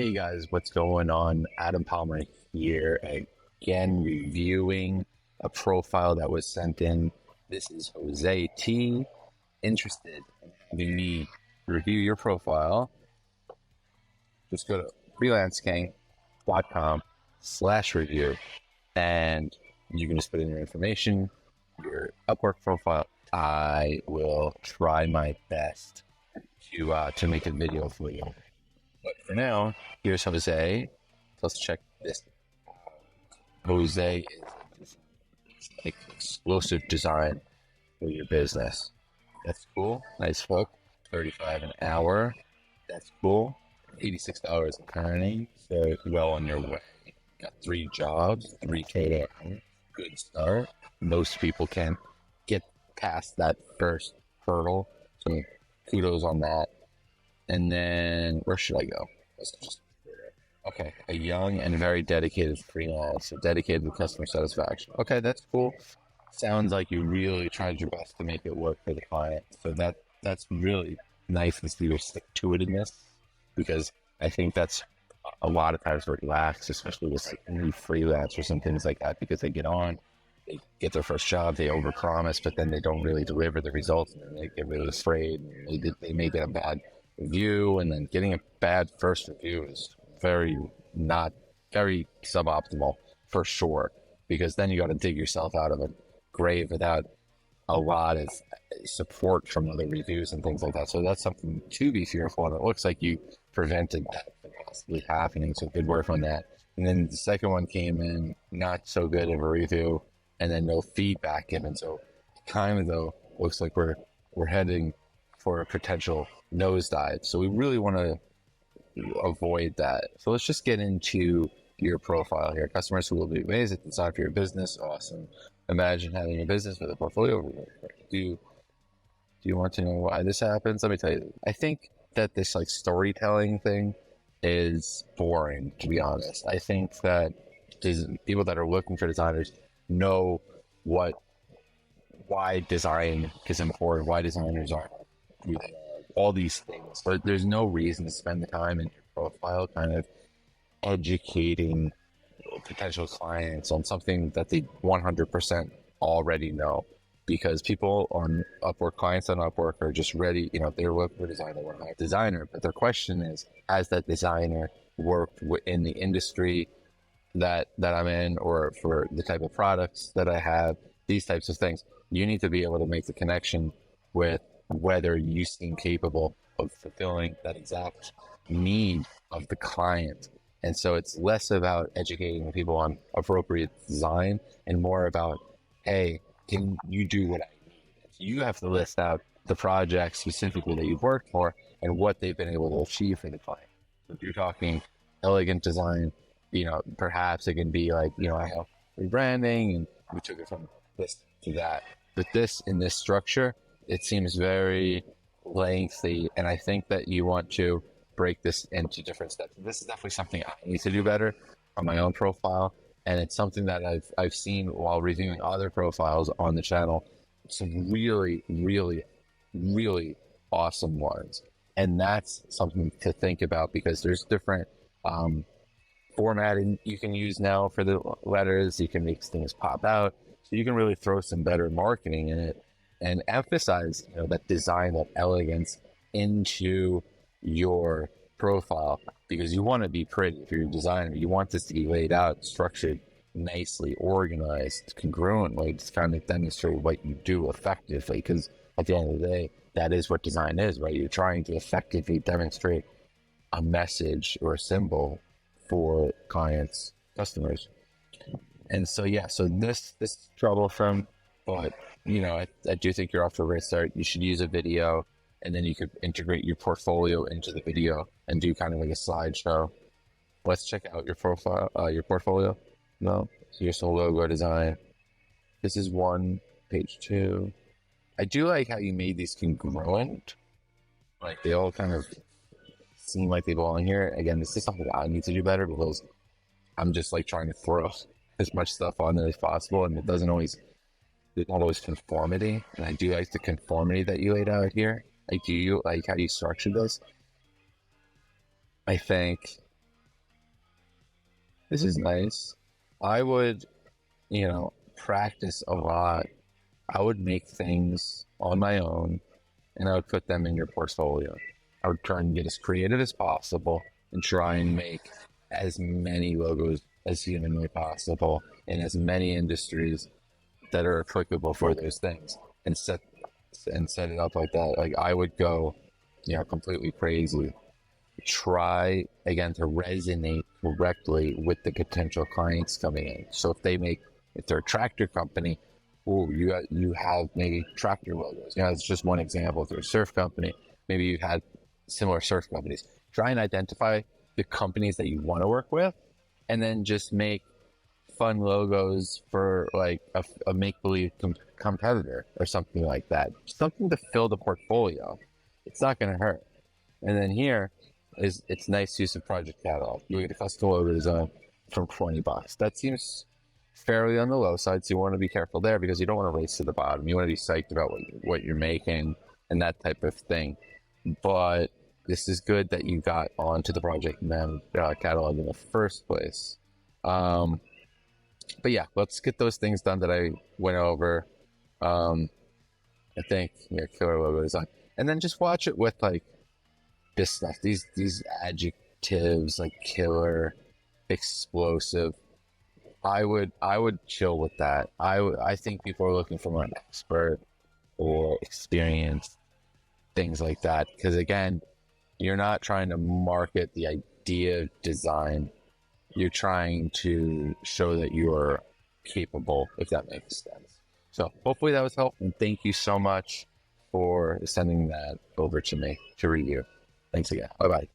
Hey guys, what's going on? Adam Palmer here again, reviewing a profile that was sent in. This is Jose T. Interested in having me review your profile? Just go to freelancing.com/review and you can just put in your information, your Upwork profile. I will try my best to make a video for you. But for now, here's Jose. Let's check this. Jose is like explosive design for your business. That's cool. Nice hook. 35 an hour. That's cool. $86 a earning. So well on your way. Got 3 jobs, 3K to earn. Good start. Most people can get past that first hurdle. So kudos on that. And then where should I go? Okay, a young and very dedicated freelancer, dedicated to customer satisfaction. Okay, that's cool. Sounds like you really tried your best to make it work for the client. So that's really nice to see your stick-to-itiveness, because I think that's a lot of times relaxed, especially with new freelancers and things like that, because they get on, they get their first job, they overpromise, but then they don't really deliver the results, and they get really afraid. They may get a bad review, and then getting a bad first review is very suboptimal for sure, because then you got to dig yourself out of a grave without a lot of support from other reviews and things like that. So that's something to be fearful of. It looks like you prevented that from possibly happening, so good work on that. And then the second one came in not so good of a review, and then no feedback given. So kind of though looks like we're heading for a potential nosedive. So we really want to avoid that. So let's just get into your profile here. Customers who will be amazed at the design for your business. Awesome. Imagine having a business with a portfolio. Do you want to know why this happens? Let me tell you. I think that this like storytelling thing is boring, to be honest. I think that these people that are looking for designers know why design is important, why designers are who they are, all these things. But there's no reason to spend the time in your profile kind of educating potential clients on something that they 100% already know, because people on Upwork, clients on Upwork are just ready, they're looking for a designer, they want to hire a designer, but their question is, has that designer worked in the industry that I'm in, or for the type of products that I have, these types of things. You need to be able to make the connection with whether you seem capable of fulfilling that exact need of the client. And so it's less about educating people on appropriate design and more about, hey, can you do what I need? You have to list out the projects specifically that you've worked for and what they've been able to achieve for the client. If you're talking elegant design, perhaps it can be like, I have rebranding and we took it from this to that. But in this structure, it seems very lengthy, and I think that you want to break this into different steps. This is definitely something I need to do better on my own profile, and it's something that I've seen while reviewing other profiles on the channel, some really, really, really awesome ones. And that's something to think about, because there's different formatting you can use now for the letters. You can make things pop out, so you can really throw some better marketing in it and emphasize, that design, that elegance into your profile, because you want to be pretty. If you're a designer, you want this to be laid out, structured, nicely organized, congruently, to kind of demonstrate what you do effectively. Because at the end of the day, that is what design is, right? You're trying to effectively demonstrate a message or a symbol for clients, customers. And so, so this trouble from, but I do think you're off to a great start. You should use a video, and then you could integrate your portfolio into the video and do kind of like a slideshow. Let's check out your profile, your portfolio. No, so here's the logo design. This is 1, page 2. I do like how you made these congruent. Like they all kind of seem like they belong here. Again, this is something I need to do better, because I'm just like trying to throw as much stuff on there as possible, and there's not always conformity. And I do like the conformity that you laid out here. Like, do you like how you structured this? I think This is nice. I would, practice a lot. I would make things on my own and I would put them in your portfolio. I would try and get as creative as possible and try and make as many logos as humanly possible in as many industries that are applicable for those things and set it up like that. Like I would go, completely crazy. Try again to resonate correctly with the potential clients coming in. So if they're a tractor company, you have maybe tractor logos. It's just one example. If they're a surf company, maybe you had similar surf companies. Try and identify the companies that you want to work with, and then just make fun logos for like a make-believe competitor or something like that. Something to fill the portfolio. It's not going to hurt. And then here is it's nice use of project catalog. You get a custom logo design from $20. That seems fairly on the low side, so you want to be careful there because you don't want to race to the bottom. You want to be psyched about what you're making and that type of thing. But this is good that you got onto the project catalog in the first place. But yeah, let's get those things done that I went over. I think killer logo design, and then just watch it with like this stuff. These adjectives like killer, explosive. I would chill with that. I think people are looking for an expert or experience, things like that. Because again, you're not trying to market the idea of design. You're trying to show that you are capable, if that makes sense. So hopefully that was helpful. And thank you so much for sending that over to me to review. Thanks again. Bye-bye.